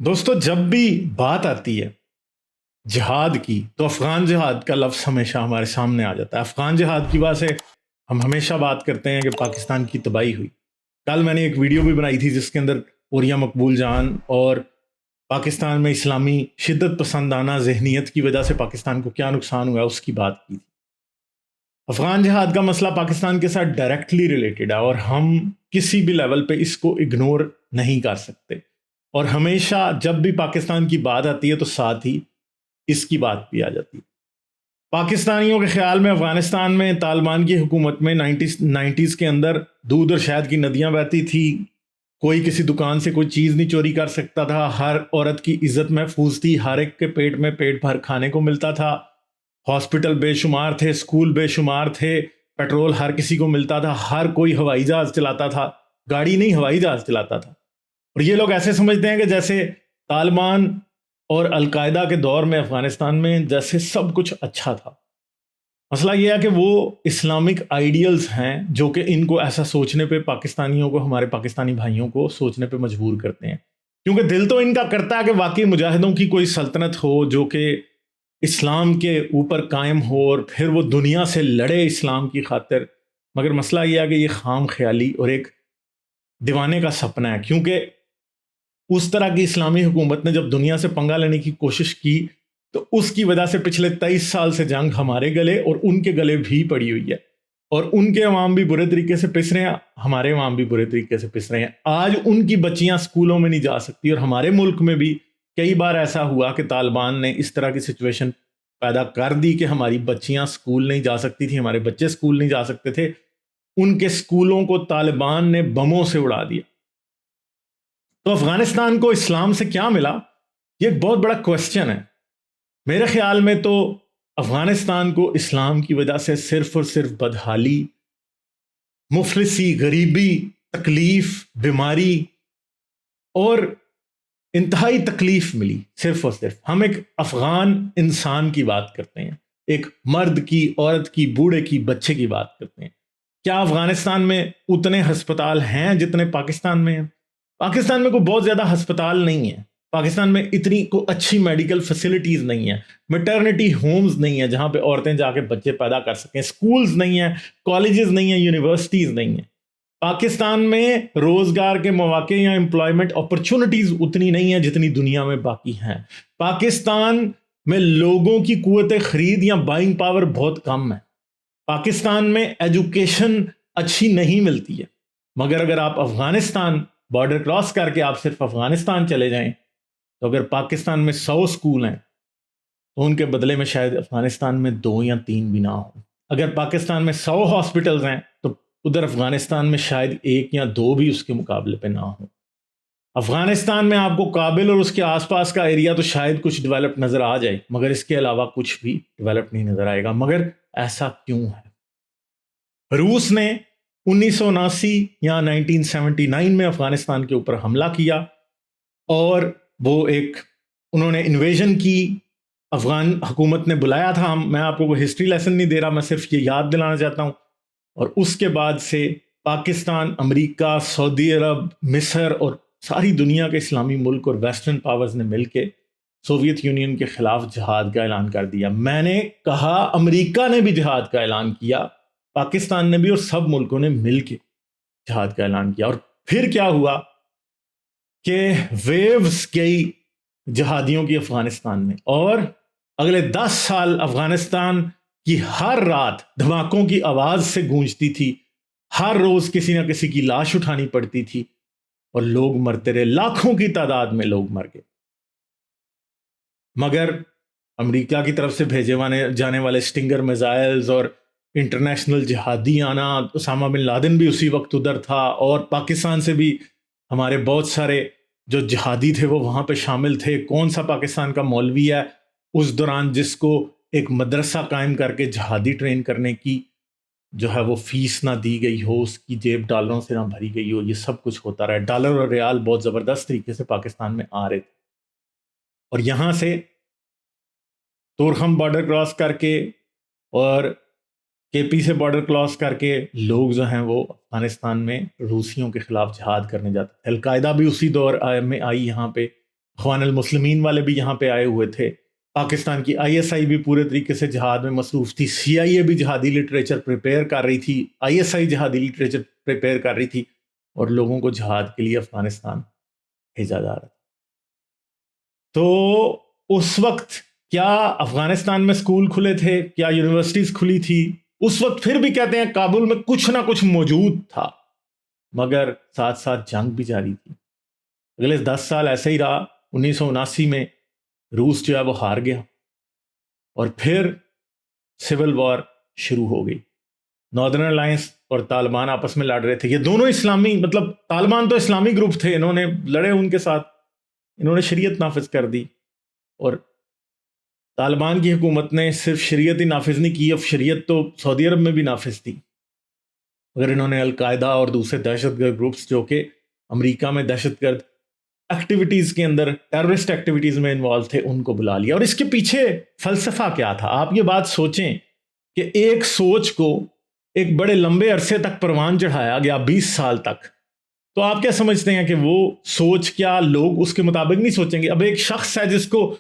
دوستو جب بھی بات آتی ہے جہاد کی تو افغان جہاد کا لفظ ہمیشہ ہمارے سامنے آ جاتا ہے. افغان جہاد کی وجہ سے ہم ہمیشہ بات کرتے ہیں کہ پاکستان کی تباہی ہوئی. کل میں نے ایک ویڈیو بھی بنائی تھی جس کے اندر اوریا مقبول جان اور پاکستان میں اسلامی شدت پسندانہ ذہنیت کی وجہ سے پاکستان کو کیا نقصان ہوا ہے اس کی بات کی تھی. افغان جہاد کا مسئلہ پاکستان کے ساتھ ڈائریکٹلی ریلیٹڈ ہے اور ہم کسی بھی لیول پہ اس کو اگنور نہیں کر سکتے. اور ہمیشہ جب بھی پاکستان کی بات آتی ہے تو ساتھ ہی اس کی بات بھی آ جاتی ہے. پاکستانیوں کے خیال میں افغانستان میں طالبان کی حکومت میں نائنٹیز کے اندر دودھ اور شہد کی ندیاں بہتی تھی. کوئی کسی دکان سے کوئی چیز نہیں چوری کر سکتا تھا. ہر عورت کی عزت محفوظ تھی. ہر ایک کے پیٹ میں پیٹ بھر کھانے کو ملتا تھا. ہاسپٹل بے شمار تھے, اسکول بے شمار تھے, پیٹرول ہر کسی کو ملتا تھا. ہر کوئی ہوائی جہاز چلاتا تھا, گاڑی نہیں ہوائی جہاز چلاتا تھا. اور یہ لوگ ایسے سمجھتے ہیں کہ جیسے طالبان اور القاعدہ کے دور میں افغانستان میں جیسے سب کچھ اچھا تھا. مسئلہ یہ ہے کہ وہ اسلامک آئیڈیلز ہیں جو کہ ان کو ایسا سوچنے پہ پاکستانیوں کو, ہمارے پاکستانی بھائیوں کو سوچنے پہ مجبور کرتے ہیں. کیونکہ دل تو ان کا کرتا ہے کہ واقعی مجاہدوں کی کوئی سلطنت ہو جو کہ اسلام کے اوپر قائم ہو اور پھر وہ دنیا سے لڑے اسلام کی خاطر. مگر مسئلہ یہ ہے کہ یہ خام خیالی اور ایک دیوانے کا سپنا ہے. کیونکہ اس طرح کی اسلامی حکومت نے جب دنیا سے پنگا لینے کی کوشش کی تو اس کی وجہ سے پچھلے 23 سال سے جنگ ہمارے گلے اور ان کے گلے بھی پڑی ہوئی ہے. اور ان کے عوام بھی برے طریقے سے پس رہے ہیں, ہمارے عوام بھی برے طریقے سے پس رہے ہیں. آج ان کی بچیاں اسکولوں میں نہیں جا سکتی. اور ہمارے ملک میں بھی کئی بار ایسا ہوا کہ طالبان نے اس طرح کی سچویشن پیدا کر دی کہ ہماری بچیاں اسکول نہیں جا سکتی تھیں, ہمارے بچے اسکول نہیں جا سکتے تھے. ان کے اسکولوں کو طالبان نے بموں سے اڑا دیا. تو افغانستان کو اسلام سے کیا ملا, یہ ایک بہت بڑا کوسچن ہے. میرے خیال میں تو افغانستان کو اسلام کی وجہ سے صرف اور صرف بدحالی, مفلسی, غریبی, تکلیف, بیماری اور انتہائی تکلیف ملی. صرف اور صرف ہم ایک افغان انسان کی بات کرتے ہیں, ایک مرد کی, عورت کی, بوڑھے کی, بچے کی بات کرتے ہیں. کیا افغانستان میں اتنے ہسپتال ہیں جتنے پاکستان میں ہیں؟ پاکستان میں کوئی بہت زیادہ ہسپتال نہیں ہے. پاکستان میں اتنی کوئی اچھی میڈیکل فیسلٹیز نہیں ہیں, میٹرنٹی ہومز نہیں ہیں جہاں پہ عورتیں جا کے بچے پیدا کر سکیں, سکولز نہیں ہیں, کالجز نہیں ہیں, یونیورسٹیز نہیں ہیں. پاکستان میں روزگار کے مواقع یا امپلائمنٹ اپرچونٹیز اتنی نہیں ہیں جتنی دنیا میں باقی ہیں. پاکستان میں لوگوں کی قوت خرید یا بائنگ پاور بہت کم ہے. پاکستان میں ایجوکیشن اچھی نہیں ملتی ہے. مگر اگر آپ افغانستان بارڈر کراس کر کے آپ صرف افغانستان چلے جائیں تو اگر پاکستان میں 100 اسکول ہیں تو ان کے بدلے میں شاید افغانستان میں 2 یا 3 بھی نہ ہوں. اگر پاکستان میں 100 ہاسپٹلز ہیں تو ادھر افغانستان میں شاید 1 یا 2 بھی اس کے مقابلے پہ نہ ہوں. افغانستان میں آپ کو کابل اور اس کے آس پاس کا ایریا تو شاید کچھ ڈیولپ نظر آ جائے, مگر اس کے علاوہ کچھ بھی ڈیولپ نہیں نظر آئے گا. مگر ایسا کیوں ہے؟ روس نے 1979 یا 1979 میں افغانستان کے اوپر حملہ کیا اور وہ انہوں نے انویژن کی. افغان حکومت نے بلایا تھا. میں آپ کو کوئی ہسٹری لیسن نہیں دے رہا, میں صرف یہ یاد دلانا چاہتا ہوں. اور اس کے بعد سے پاکستان, امریکہ, سعودی عرب, مصر اور ساری دنیا کے اسلامی ملک اور ویسٹرن پاورز نے مل کے سوویت یونین کے خلاف جہاد کا اعلان کر دیا. میں نے کہا امریکہ نے بھی جہاد کا اعلان کیا, پاکستان نے بھی, اور سب ملکوں نے مل کے جہاد کا اعلان کیا. اور پھر کیا ہوا کہ ویوز گئی جہادیوں کی افغانستان میں, اور اگلے 10 سال افغانستان کی ہر رات دھماکوں کی آواز سے گونجتی تھی. ہر روز کسی نہ کسی کی لاش اٹھانی پڑتی تھی اور لوگ مرتے رہے. لاکھوں کی تعداد میں لوگ مر گئے. مگر امریکہ کی طرف سے بھیجے جانے والے سٹنگر میزائلز اور انٹرنیشنل جہادی آنا, اسامہ بن لادن بھی اسی وقت ادھر تھا, اور پاکستان سے بھی ہمارے بہت سارے جو جہادی تھے وہ وہاں پہ شامل تھے. کون سا پاکستان کا مولوی ہے اس دوران جس کو ایک مدرسہ قائم کر کے جہادی ٹرین کرنے کی جو ہے وہ فیس نہ دی گئی ہو, اس کی جیب ڈالروں سے نہ بھری گئی ہو. یہ سب کچھ ہوتا رہا. ڈالر اور ریال بہت زبردست طریقے سے پاکستان میں آ رہے تھے, اور یہاں سے تورخم بارڈر کراس کر کے اور کے پی سے بارڈر کراس کر کے لوگ جو ہیں وہ افغانستان میں روسیوں کے خلاف جہاد کرنے جاتے تھے. القاعدہ بھی اسی دور میں آئی یہاں پہ. اخوان المسلمین والے بھی یہاں پہ آئے ہوئے تھے، پاکستان کی ISI بھی پورے طریقے سے جہاد میں مصروف تھی، CIA بھی جہادی لٹریچر پریپیئر کر رہی تھی، ISI جہادی لٹریچر پریپیئر کر رہی تھی، اور لوگوں کو جہاد کے لیے افغانستان بھیجا جا رہا تھا۔ تو اس وقت کیا افغانستان میں سکول کھلے تھے، کیا یونیورسٹیز کھلی تھی؟ اس وقت پھر بھی کہتے ہیں کابل میں کچھ نہ کچھ موجود تھا، مگر ساتھ ساتھ جنگ بھی جاری تھی۔ اگلے 10 سال ایسے ہی رہا۔ 1979 میں روس جو ہے وہ ہار گیا، اور پھر سول وار شروع ہو گئی۔ ناردرن الائنس اور طالبان آپس میں لڑ رہے تھے، یہ دونوں اسلامی، مطلب طالبان تو اسلامی گروپ تھے، انہوں نے لڑے ان کے ساتھ، انہوں نے شریعت نافذ کر دی، اور طالبان کی حکومت نے صرف شریعت ہی نافذ نہیں کی، اب شریعت تو سعودی عرب میں بھی نافذ تھی، مگر انہوں نے القاعدہ اور دوسرے دہشت گرد گروپس جو کہ امریکہ میں دہشت گرد ایکٹیویٹیز کے اندر، ٹیررسٹ ایکٹیویٹیز میں انوالو تھے، ان کو بلا لیا۔ اور اس کے پیچھے فلسفہ کیا تھا؟ آپ یہ بات سوچیں کہ ایک سوچ کو ایک بڑے لمبے عرصے تک پروان چڑھایا گیا، 20 سال تک، تو آپ کیا سمجھتے ہیں کہ وہ سوچ، کیا لوگ اس کے مطابق نہیں سوچیں گے؟ اب ایک شخص ہے جس کو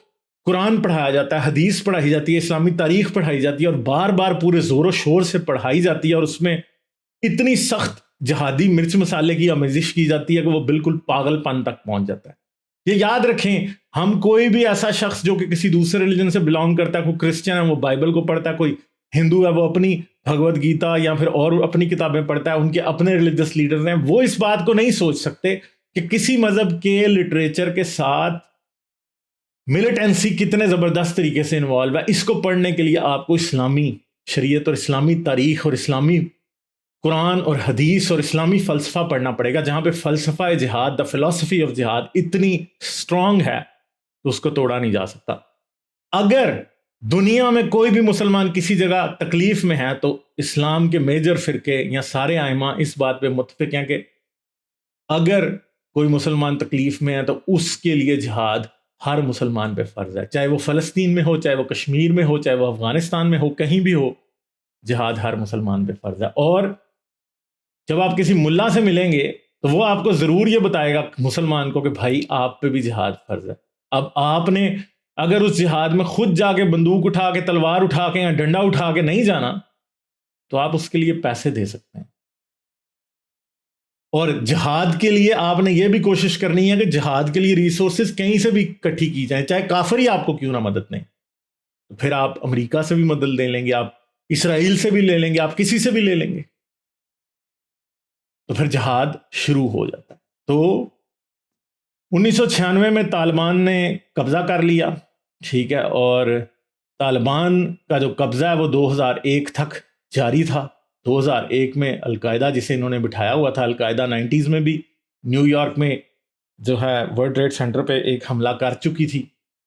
قرآن پڑھایا جاتا ہے، حدیث پڑھائی جاتی ہے، اسلامی تاریخ پڑھائی جاتی ہے، اور بار بار پورے زور و شور سے پڑھائی جاتی ہے، اور اس میں اتنی سخت جہادی مرچ مسالے کی آمیزش کی جاتی ہے کہ وہ بالکل پاگل پن تک پہنچ جاتا ہے۔ یہ یاد رکھیں، ہم کوئی بھی ایسا شخص جو کہ کسی دوسرے ریلیجن سے بلانگ کرتا ہے، کوئی کرسچن ہے وہ بائبل کو پڑھتا ہے، کوئی ہندو ہے وہ اپنی بھگوت گیتا یا پھر اور اپنی کتابیں پڑھتا ہے، ان کے اپنے ریلیجس لیڈرز ہیں، وہ اس بات کو نہیں سوچ سکتے کہ کسی مذہب کے لٹریچر کے ساتھ ملیٹنسی کتنے زبردست طریقے سے انوالو ہے۔ اس کو پڑھنے کے لیے آپ کو اسلامی شریعت اور اسلامی تاریخ اور اسلامی قرآن اور حدیث اور اسلامی فلسفہ پڑھنا پڑے گا، جہاں پہ فلسفہ جہاد، دا فلسفی آف جہاد اتنی اسٹرانگ ہے کہ اس کو توڑا نہیں جا سکتا۔ اگر دنیا میں کوئی بھی مسلمان کسی جگہ تکلیف میں ہے تو اسلام کے میجر فرقے یا سارے ائمہ اس بات پہ متفق ہیں کہ اگر کوئی مسلمان تکلیف میں ہے تو اس کے لیے جہاد ہر مسلمان پہ فرض ہے، چاہے وہ فلسطین میں ہو، چاہے وہ کشمیر میں ہو، چاہے وہ افغانستان میں ہو، کہیں بھی ہو، جہاد ہر مسلمان پہ فرض ہے۔ اور جب آپ کسی ملا سے ملیں گے تو وہ آپ کو ضرور یہ بتائے گا مسلمان کو کہ بھائی آپ پہ بھی جہاد فرض ہے۔ اب آپ نے اگر اس جہاد میں خود جا کے بندوق اٹھا کے، تلوار اٹھا کے یا ڈنڈا اٹھا کے نہیں جانا تو آپ اس کے لیے پیسے دے سکتے ہیں، اور جہاد کے لیے آپ نے یہ بھی کوشش کرنی ہے کہ جہاد کے لیے ریسورسز کہیں سے بھی اکٹھی کی جائیں، چاہے کافر ہی آپ کو کیوں نہ مدد دیں۔ تو پھر آپ امریکہ سے بھی مدد لے لیں گے، آپ اسرائیل سے بھی لے لیں گے، آپ کسی سے بھی لے لیں گے، تو پھر جہاد شروع ہو جاتا ہے۔ تو 1996 میں طالبان نے قبضہ کر لیا، ٹھیک ہے، اور طالبان کا جو قبضہ ہے وہ 2001 تک جاری تھا۔ 2001 میں القاعدہ جسے انہوں نے بٹھایا ہوا تھا، القاعدہ 90s میں بھی نیو یارک میں جو ہے ورلڈ ٹریڈ سینٹر پہ ایک حملہ کر چکی تھی،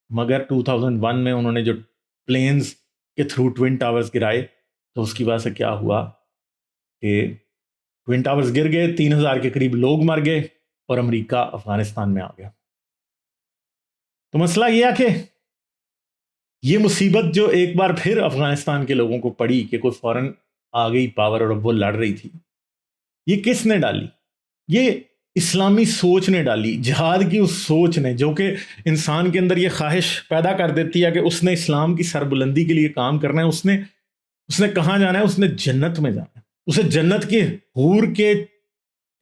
مگر 2001 میں انہوں نے جو پلینز کے تھرو ٹوین ٹاورز گرائے تو اس کی وجہ سے کیا ہوا کہ ٹوین ٹاورز گر گئے، 3000 کے قریب لوگ مر گئے، اور امریکہ افغانستان میں آ گیا۔ تو مسئلہ یہ ہے کہ یہ مصیبت جو ایک بار پھر افغانستان کے لوگوں کو پڑی کہ کوئی فوراً آ گئی پاور اور اب وہ لڑ رہی تھی، یہ کس نے ڈالی؟ یہ اسلامی سوچ نے ڈالی، جہاد کی اس سوچ نے، جو کہ انسان کے اندر یہ خواہش پیدا کر دیتی ہے کہ اس نے اسلام کی سربلندی کے لیے کام کرنا ہے، اس نے کہاں جانا ہے؟ اس نے جنت میں جانا ہے۔ اسے جنت کے حور کے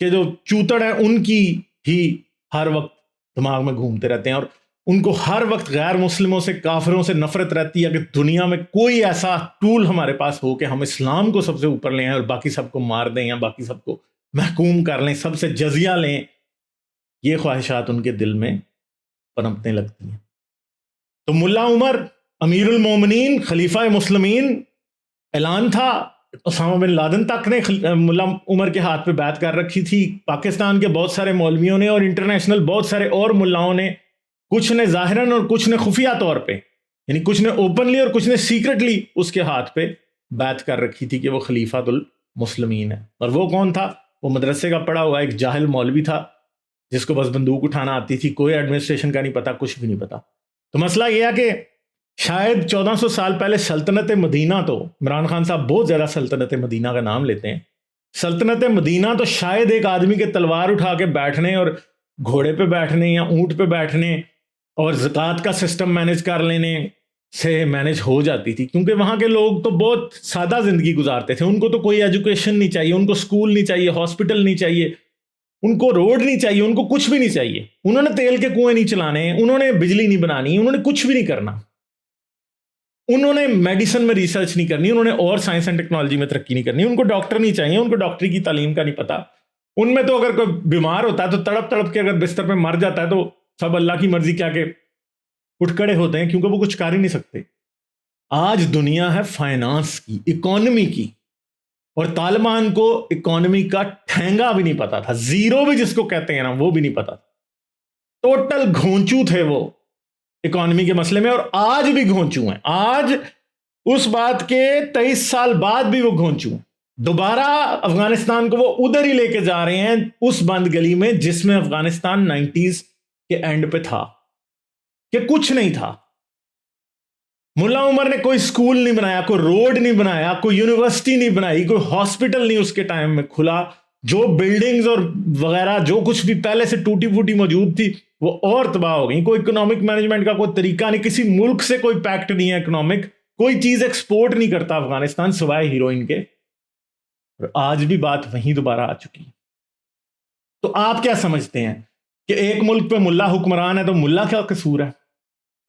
جو چوتڑ ہیں ان کی ہی ہر وقت دماغ میں گھومتے رہتے ہیں، اور ان کو ہر وقت غیر مسلموں سے، کافروں سے نفرت رہتی ہے کہ دنیا میں کوئی ایسا ٹول ہمارے پاس ہو کہ ہم اسلام کو سب سے اوپر لے آئیں اور باقی سب کو مار دیں یا باقی سب کو محکوم کر لیں، سب سے جزیہ لیں۔ یہ خواہشات ان کے دل میں پنپنے لگتی ہیں۔ تو ملا عمر امیر المومنین، خلیفہ مسلمین، اعلان تھا، اسامہ بن لادن تک نے ملا عمر کے ہاتھ پہ بیعت کر رکھی تھی، پاکستان کے بہت سارے مولویوں نے اور انٹرنیشنل بہت سارے اور ملاؤں نے، کچھ نے ظاہراً اور کچھ نے خفیہ طور پہ، یعنی کچھ نے اوپنلی اور کچھ نے سیکرٹلی اس کے ہاتھ پہ بیعت کر رکھی تھی کہ وہ خلیفۃ المسلمین ہے۔ اور وہ کون تھا؟ وہ مدرسے کا پڑھا ہوا ایک جاہل مولوی تھا جس کو بس بندوق اٹھانا آتی تھی، کوئی ایڈمنسٹریشن کا نہیں پتا، کچھ بھی نہیں پتا۔ تو مسئلہ یہ ہے کہ شاید 1400 سال پہلے سلطنت مدینہ، تو عمران خان صاحب بہت زیادہ سلطنت مدینہ کا نام لیتے ہیں، سلطنت مدینہ تو شاید ایک آدمی کے تلوار اٹھا کے بیٹھنے اور گھوڑے پہ بیٹھنے یا اونٹ پہ بیٹھنے اور زکوٰۃ کا سسٹم مینیج کر لینے سے مینیج ہو جاتی تھی، کیونکہ وہاں کے لوگ تو بہت سادہ زندگی گزارتے تھے. ان کو تو کوئی ایجوکیشن نہیں چاہیے، ان کو اسکول نہیں چاہیے، ہاسپٹل نہیں چاہیے، ان کو روڈ نہیں چاہیے، ان کو کچھ بھی نہیں چاہیے. انہوں نے تیل کے کنویں نہیں چلانے، انہوں نے بجلی نہیں بنانی، انہوں نے کچھ بھی نہیں کرنا. انہوں نے میڈیسن میں ریسرچ نہیں کرنی، انہوں نے اور سائنس اینڈ ٹیکنالوجی میں ترقی نہیں کرنی. ان کو ڈاکٹر نہیں چاہیے، ان کو ڈاکٹری کی تعلیم کا نہیں پتا. ان میں تو اگر کوئی بیمار ہوتا ہے تو تڑپ تڑپ کے اگر بستر پہ مر جاتا ہے تو سب اللہ کی مرضی کیا کہ اٹھ کھڑے ہوتے ہیں، کیونکہ وہ کچھ کر ہی نہیں سکتے. آج دنیا ہے فائنانس کی، اکانومی کی، اور طالبان کو اکانومی کا ٹھینگا بھی نہیں پتا تھا. زیرو بھی جس کو کہتے ہیں نا، وہ بھی نہیں پتا تھا. ٹوٹل گھونچو تھے وہ اکانومی کے مسئلے میں، اور آج بھی گھونچو ہیں. آج اس بات کے 23 سال بعد بھی وہ گھونچو ہیں. دوبارہ افغانستان کو وہ ادھر ہی لے کے جا رہے ہیں، اس بند گلی میں جس میں افغانستان 90s کے اینڈ پہ تھا، کہ کچھ نہیں تھا. ملا عمر نے کوئی سکول نہیں بنایا، کوئی روڈ نہیں بنایا، کوئی یونیورسٹی نہیں بنائی، کوئی ہاسپٹل نہیں اس کے ٹائم میں کھلا. جو بلڈنگز اور وغیرہ جو کچھ بھی پہلے سے ٹوٹی پھوٹی موجود تھی وہ اور تباہ ہو گئی. کوئی اکنامک مینجمنٹ کا کوئی طریقہ نہیں، کسی ملک سے کوئی پیکٹ نہیں ہے اکنامک، کوئی چیز ایکسپورٹ نہیں کرتا افغانستان سوائے ہیروئن کے. اور آج بھی بات وہیں دوبارہ آ چکی. تو آپ کیا سمجھتے ہیں کہ ایک ملک پہ ملا حکمران ہے تو ملا کیا قصور ہے؟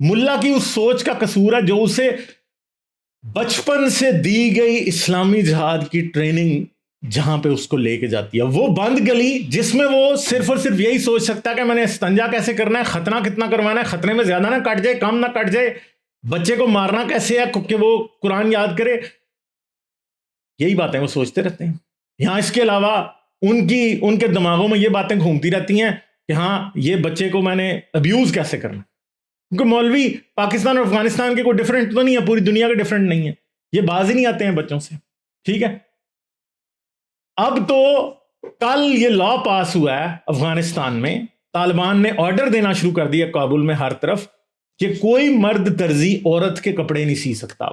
ملا کی اس سوچ کا قصور ہے جو اسے بچپن سے دی گئی اسلامی جہاد کی ٹریننگ جہاں پہ اس کو لے کے جاتی ہے. وہ بند گلی جس میں وہ صرف اور صرف یہی سوچ سکتا ہے کہ میں نے استنجا کیسے کرنا ہے، ختنہ کتنا کروانا ہے، ختنے میں زیادہ نہ کٹ جائے، کم نہ کٹ جائے، بچے کو مارنا کیسے ہے کہ وہ قرآن یاد کرے. یہی باتیں وہ سوچتے رہتے ہیں. یہاں اس کے علاوہ ان کے دماغوں میں یہ باتیں گھومتی رہتی ہیں کہ ہاں یہ بچے کو میں نے ابیوز کیسے کرنا. کیونکہ مولوی پاکستان اور افغانستان کے کوئی ڈیفرنٹ تو نہیں ہے، پوری دنیا کے ڈیفرنٹ نہیں ہے. یہ باز ہی نہیں آتے ہیں بچوں سے. ٹھیک ہے، اب تو کل یہ لا پاس ہوا ہے افغانستان میں، طالبان نے آرڈر دینا شروع کر دیا کابل میں ہر طرف کہ کوئی مرد درزی عورت کے کپڑے نہیں سی سکتا.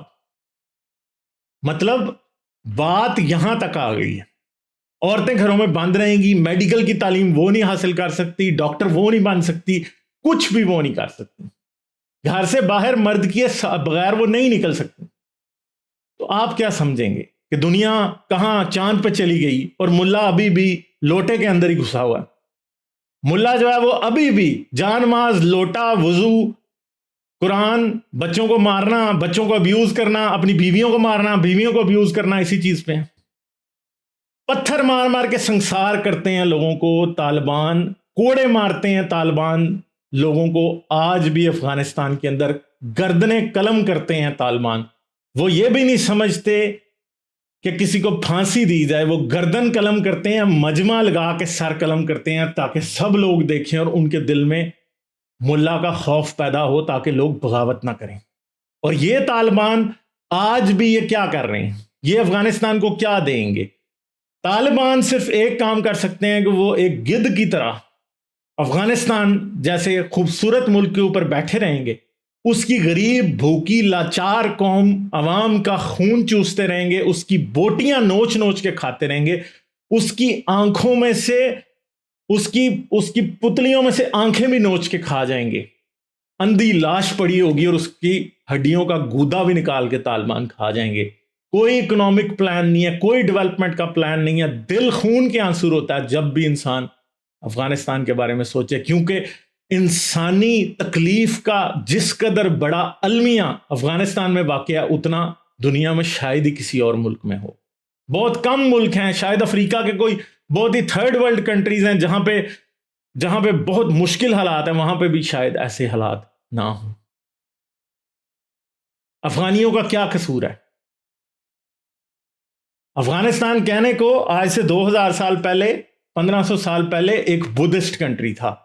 مطلب بات یہاں تک آ گئی ہے. عورتیں گھروں میں بند رہیں گی، میڈیکل کی تعلیم وہ نہیں حاصل کر سکتی، ڈاکٹر وہ نہیں بن سکتی، کچھ بھی وہ نہیں کر سکتی. گھر سے باہر مرد کیے بغیر وہ نہیں نکل سکتی. تو آپ کیا سمجھیں گے کہ دنیا کہاں چاند پہ چلی گئی اور ملا ابھی بھی لوٹے کے اندر ہی گھسا ہوا ہے. ملا جو ہے وہ ابھی بھی جان ماز، لوٹا، وضو، قرآن، بچوں کو مارنا، بچوں کو ابیوز کرنا، اپنی بیویوں کو مارنا، بیویوں کو ابیوز کرنا، اسی چیز پہ پتھر مار مار کے سنسار کرتے ہیں لوگوں کو طالبان، کوڑے مارتے ہیں طالبان لوگوں کو. آج بھی افغانستان کے اندر گردنیں قلم کرتے ہیں طالبان. وہ یہ بھی نہیں سمجھتے کہ کسی کو پھانسی دی جائے، وہ گردن قلم کرتے ہیں، مجمع لگا کے سر قلم کرتے ہیں تاکہ سب لوگ دیکھیں اور ان کے دل میں ملا کا خوف پیدا ہو تاکہ لوگ بغاوت نہ کریں. اور یہ طالبان آج بھی یہ کیا کر رہے ہیں؟ یہ افغانستان کو کیا دیں گے؟ طالبان صرف ایک کام کر سکتے ہیں کہ وہ ایک گدھ کی طرح افغانستان جیسے خوبصورت ملک کے اوپر بیٹھے رہیں گے، اس کی غریب بھوکی لاچار قوم عوام کا خون چوستے رہیں گے، اس کی بوٹیاں نوچ نوچ کے کھاتے رہیں گے، اس کی آنکھوں میں سے اس کی پتلیوں میں سے آنکھیں بھی نوچ کے کھا جائیں گے. اندھی لاش پڑی ہوگی اور اس کی ہڈیوں کا گودا بھی نکال کے طالبان کھا جائیں گے. کوئی اکنامک پلان نہیں ہے، کوئی ڈیولپمنٹ کا پلان نہیں ہے. دل خون کے آنسور ہوتا ہے جب بھی انسان افغانستان کے بارے میں سوچے، کیونکہ انسانی تکلیف کا جس قدر بڑا المیہ افغانستان میں واقع ہے اتنا دنیا میں شاید ہی کسی اور ملک میں ہو. بہت کم ملک ہیں، شاید افریقہ کے کوئی بہت ہی تھرڈ ورلڈ کنٹریز ہیں جہاں پہ بہت مشکل حالات ہیں، وہاں پہ بھی شاید ایسے حالات نہ ہوں. افغانیوں کا کیا قصور ہے؟ افغانستان کہنے کو آج سے 2000 سال پہلے، 1500 سال پہلے ایک بدھسٹ کنٹری تھا.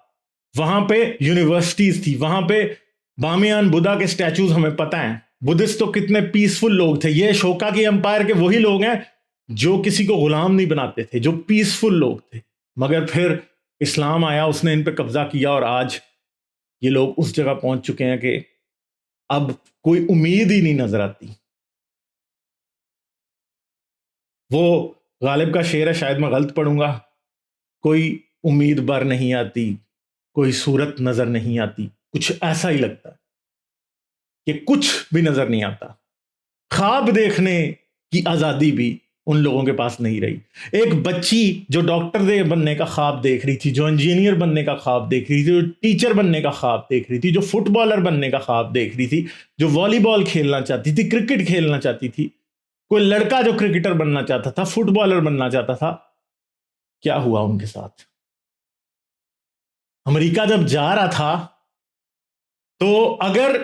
وہاں پہ یونیورسٹیز تھی، وہاں پہ بامیان بدھا کے سٹیچوز ہمیں پتہ ہیں. بدھسٹ تو کتنے پیسفل لوگ تھے. یہ اشوکا کی امپائر کے وہی لوگ ہیں جو کسی کو غلام نہیں بناتے تھے، جو پیسفل لوگ تھے. مگر پھر اسلام آیا، اس نے ان پہ قبضہ کیا، اور آج یہ لوگ اس جگہ پہنچ چکے ہیں کہ اب کوئی امید ہی نہیں نظر آتی. وہ غالب کا شعر ہے، شاید میں غلط پڑھوں گا، کوئی امید بر نہیں آتی، کوئی صورت نظر نہیں آتی، کچھ ایسا ہی لگتا ہے کہ کچھ بھی نظر نہیں آتا. خواب دیکھنے کی آزادی بھی ان لوگوں کے پاس نہیں رہی. ایک بچی جو ڈاکٹر بننے کا خواب دیکھ رہی تھی, جو انجینئر بننے کا خواب دیکھ رہی تھی, جو ٹیچر بننے کا خواب دیکھ رہی تھی, جو فٹ بالر بننے کا خواب دیکھ رہی تھی, جو والی بال کھیلنا چاہتی تھی, کرکٹ کھیلنا چاہتی تھی, کوئی لڑکا جو کرکٹر بننا چاہتا تھا, فٹ بالر بننا چاہتا تھا, کیا ہوا ان کے ساتھ؟ امریکہ جب جا رہا تھا تو اگر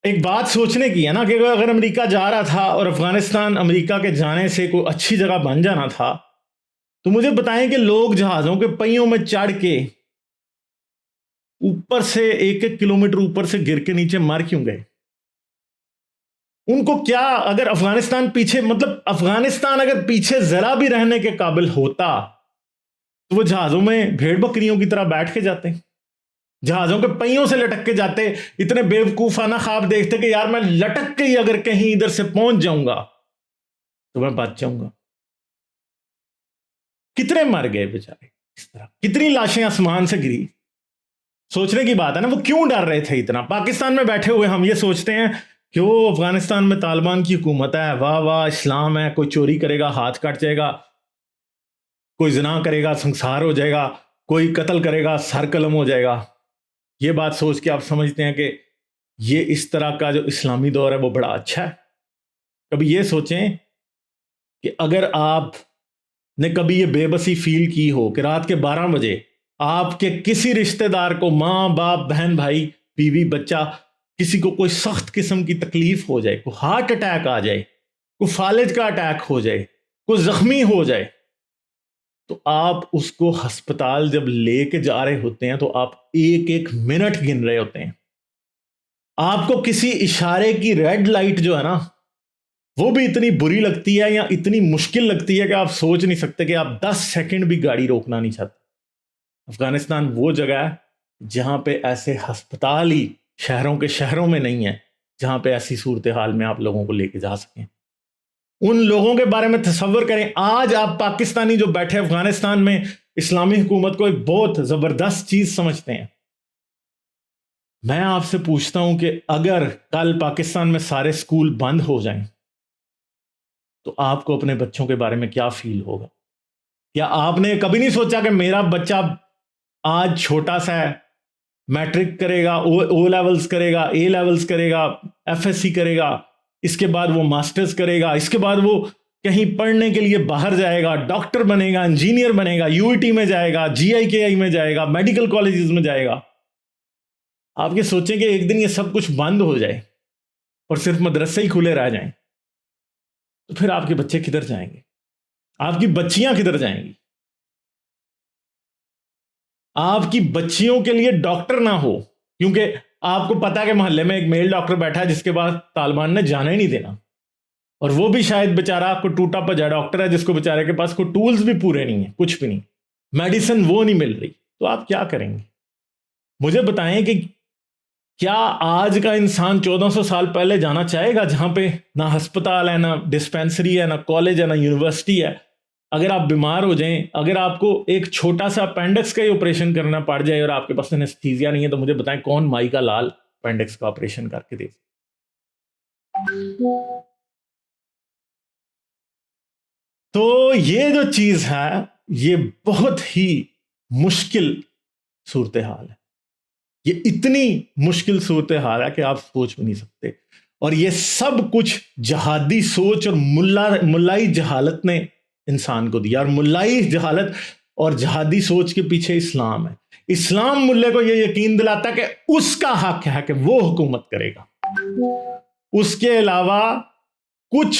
ایک بات سوچنے کی ہے نا کہ اگر امریکہ جا رہا تھا اور افغانستان امریکہ کے جانے سے کوئی اچھی جگہ بن جانا تھا, تو مجھے بتائیں کہ لوگ جہازوں کے پہیوں میں چڑھ کے اوپر سے 1-1 کلومیٹر اوپر سے گر کے نیچے مر کیوں گئے؟ ان کو کیا, اگر افغانستان پیچھے, مطلب افغانستان اگر پیچھے ذرا بھی رہنے کے قابل ہوتا تو وہ جہازوں میں بھیڑ بکریوں کی طرح بیٹھ کے جاتے, جہازوں کے پہیوں سے لٹک کے جاتے, اتنے بیوقوفانہ خواب دیکھتے کہ یار میں لٹک کے ہی اگر کہیں ادھر سے پہنچ جاؤں گا تو میں بچ جاؤں گا. کتنے مر گئے بیچارے اس طرح, کتنی لاشیں آسمان سے گری. سوچنے کی بات ہے نا, وہ کیوں ڈر رہے تھے اتنا؟ پاکستان میں بیٹھے ہوئے ہم یہ سوچتے ہیں کہ وہ افغانستان میں طالبان کی حکومت ہے, واہ واہ اسلام ہے, کوئی چوری کرے گا ہاتھ کٹ جائے گا, کوئی زنا کرے گا سنسار ہو جائے گا, کوئی قتل کرے گا سر قلم ہو جائے گا. یہ بات سوچ کے آپ سمجھتے ہیں کہ یہ اس طرح کا جو اسلامی دور ہے وہ بڑا اچھا ہے. کبھی یہ سوچیں کہ اگر آپ نے کبھی یہ بے بسی فیل کی ہو کہ رات کے 12 بجے آپ کے کسی رشتہ دار کو, ماں باپ بہن بھائی بیوی بچہ, کسی کو کوئی سخت قسم کی تکلیف ہو جائے, کوئی ہارٹ اٹیک آ جائے, کوئی فالج کا اٹیک ہو جائے, کوئی زخمی ہو جائے, تو آپ اس کو ہسپتال جب لے کے جا رہے ہوتے ہیں تو آپ 1-1 منٹ گن رہے ہوتے ہیں. آپ کو کسی اشارے کی ریڈ لائٹ جو ہے نا وہ بھی اتنی بری لگتی ہے یا اتنی مشکل لگتی ہے کہ آپ سوچ نہیں سکتے کہ آپ 10 سیکنڈ بھی گاڑی روکنا نہیں چاہتے. افغانستان وہ جگہ ہے جہاں پہ ایسے ہسپتال ہی شہروں کے شہروں میں نہیں ہے جہاں پہ ایسی صورتحال میں آپ لوگوں کو لے کے جا سکیں. ان لوگوں کے بارے میں تصور کریں, آج آپ پاکستانی جو بیٹھے افغانستان میں اسلامی حکومت کو ایک بہت زبردست چیز سمجھتے ہیں. میں آپ سے پوچھتا ہوں کہ اگر کل پاکستان میں سارے سکول بند ہو جائیں تو آپ کو اپنے بچوں کے بارے میں کیا فیل ہوگا؟ کیا آپ نے کبھی نہیں سوچا کہ میرا بچہ آج چھوٹا سا ہے, میٹرک کرے گا, او لیولز کرے گا, اے لیولز کرے گا, ایف ایس سی کرے گا, اس کے بعد وہ ماسٹرز کرے گا, اس کے بعد وہ کہیں پڑھنے کے لیے باہر جائے گا, ڈاکٹر بنے گا, انجینئر بنے گا, یو ای ٹی میں جائے گا, جی آئی کے آئی میں جائے گا, میڈیکل کالجز میں جائے گا. آپ یہ سوچیں کہ ایک دن یہ سب کچھ بند ہو جائے اور صرف مدرسے ہی کھلے رہ جائیں, تو پھر آپ کے بچے کدھر جائیں گے؟ آپ کی بچیاں کدھر جائیں گی؟ آپ کی بچیوں کے لیے ڈاکٹر نہ ہو, کیونکہ آپ کو پتا ہے کہ محلے میں ایک میل ڈاکٹر بیٹھا ہے جس کے بعد طالبان نے جانا ہی نہیں دینا, اور وہ بھی شاید بیچارہ کوئی ٹوٹا پجا ڈاکٹر ہے جس کو بیچارے کے پاس کوئی ٹولز بھی پورے نہیں ہیں, کچھ بھی نہیں, میڈیسن وہ نہیں مل رہی, تو آپ کیا کریں گے؟ مجھے بتائیں کہ کیا آج کا انسان 1400 سال پہلے جانا چاہے گا جہاں پہ نہ ہسپتال ہے, نہ ڈسپینسری ہے, نہ کالج ہے, نہ یونیورسٹی ہے؟ اگر آپ بیمار ہو جائیں, اگر آپ کو ایک چھوٹا سا اپینڈکس کا ہی آپریشن کرنا پڑ جائے اور آپ کے پاس انستھیزیا نہیں ہے, تو مجھے بتائیں کون مائی کا لال اپینڈکس کا آپریشن کر کے دے؟ تو یہ جو چیز ہے یہ بہت ہی مشکل صورتحال ہے, یہ اتنی مشکل صورتحال ہے کہ آپ سوچ بھی نہیں سکتے. اور یہ سب کچھ جہادی سوچ اور ملائی جہالت نے انسان کو دیا, اور ملائی جہالت اور جہادی سوچ کے پیچھے اسلام ہے. اسلام ملے کو یہ یقین دلاتا ہے کہ اس کا حق ہے کہ وہ حکومت کرے گا, اس کے علاوہ کچھ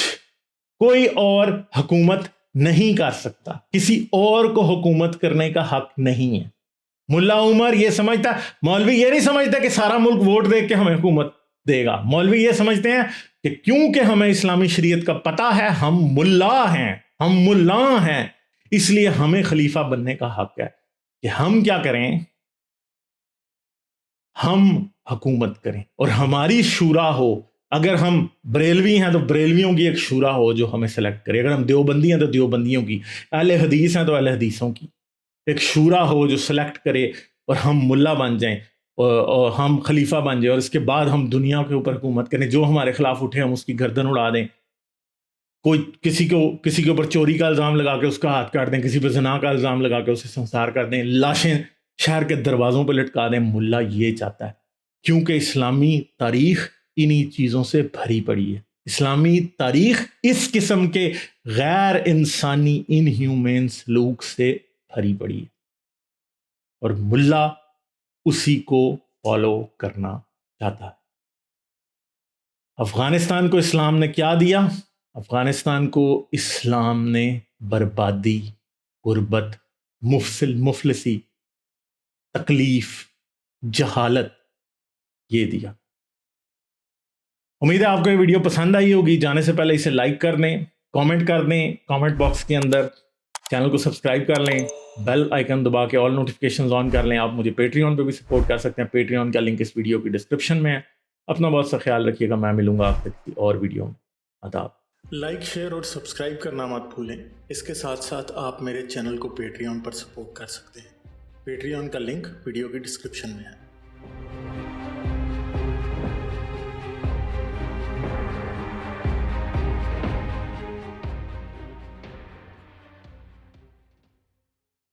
کوئی اور حکومت نہیں کر سکتا, کسی اور کو حکومت کرنے کا حق نہیں ہے. ملا عمر یہ سمجھتا, مولوی یہ نہیں سمجھتا کہ سارا ملک ووٹ دے کے ہمیں حکومت دے گا. مولوی یہ سمجھتے ہیں کہ کیونکہ ہمیں اسلامی شریعت کا پتہ ہے, ہم ملا ہیں, اس لیے ہمیں خلیفہ بننے کا حق ہے کہ ہم کیا کریں, ہم حکومت کریں اور ہماری شورا ہو. اگر ہم بریلوی ہیں تو بریلویوں کی ایک شورا ہو جو ہمیں سلیکٹ کرے, اگر ہم دیوبندی ہیں تو دیوبندیوں کی, اہل حدیث ہیں تو اہل حدیثوں کی ایک شورا ہو جو سلیکٹ کرے اور ہم ملا بن جائیں اور ہم خلیفہ بن جائیں اور اس کے بعد ہم دنیا کے اوپر حکومت کریں, جو ہمارے خلاف اٹھے ہم اس کی گردن اڑا دیں, کوئی کسی کے اوپر چوری کا الزام لگا کے اس کا ہاتھ کاٹ دیں, کسی پہ زنا کا الزام لگا کے اسے سنسار کر دیں, لاشیں شہر کے دروازوں پہ لٹکا دیں. ملا یہ چاہتا ہے, کیونکہ اسلامی تاریخ انہی چیزوں سے بھری پڑی ہے. اسلامی تاریخ اس قسم کے غیر انسانی انہیومین سلوک سے بھری پڑی ہے, اور ملا اسی کو فالو کرنا چاہتا ہے. افغانستان کو اسلام نے کیا دیا؟ افغانستان کو اسلام نے بربادی, غربت, مفلسی, تکلیف, جہالت یہ دیا. امید ہے آپ کو یہ ویڈیو پسند آئی ہوگی. جانے سے پہلے اسے لائک کر دیں, کامنٹ کر دیں کامنٹ باکس کے اندر, چینل کو سبسکرائب کر لیں, بیل آئیکن دبا کے آل نوٹیفیکیشنز آن کر لیں. آپ مجھے پیٹریون پہ بھی سپورٹ کر سکتے ہیں, پیٹریون کا لنک اس ویڈیو کی ڈسکرپشن میں ہے. اپنا بہت سا خیال رکھیے گا, میں ملوں گا آپ تک کی اور ویڈیو میں. آداب. لائک, شیئر اور سبسکرائب کرنا مت بھولیں. اس کے ساتھ ساتھ آپ میرے چینل کو پیٹریون پر سپورٹ کر سکتے ہیں. پیٹریون کا لنک ویڈیو کی ڈسکرپشن میں ہے.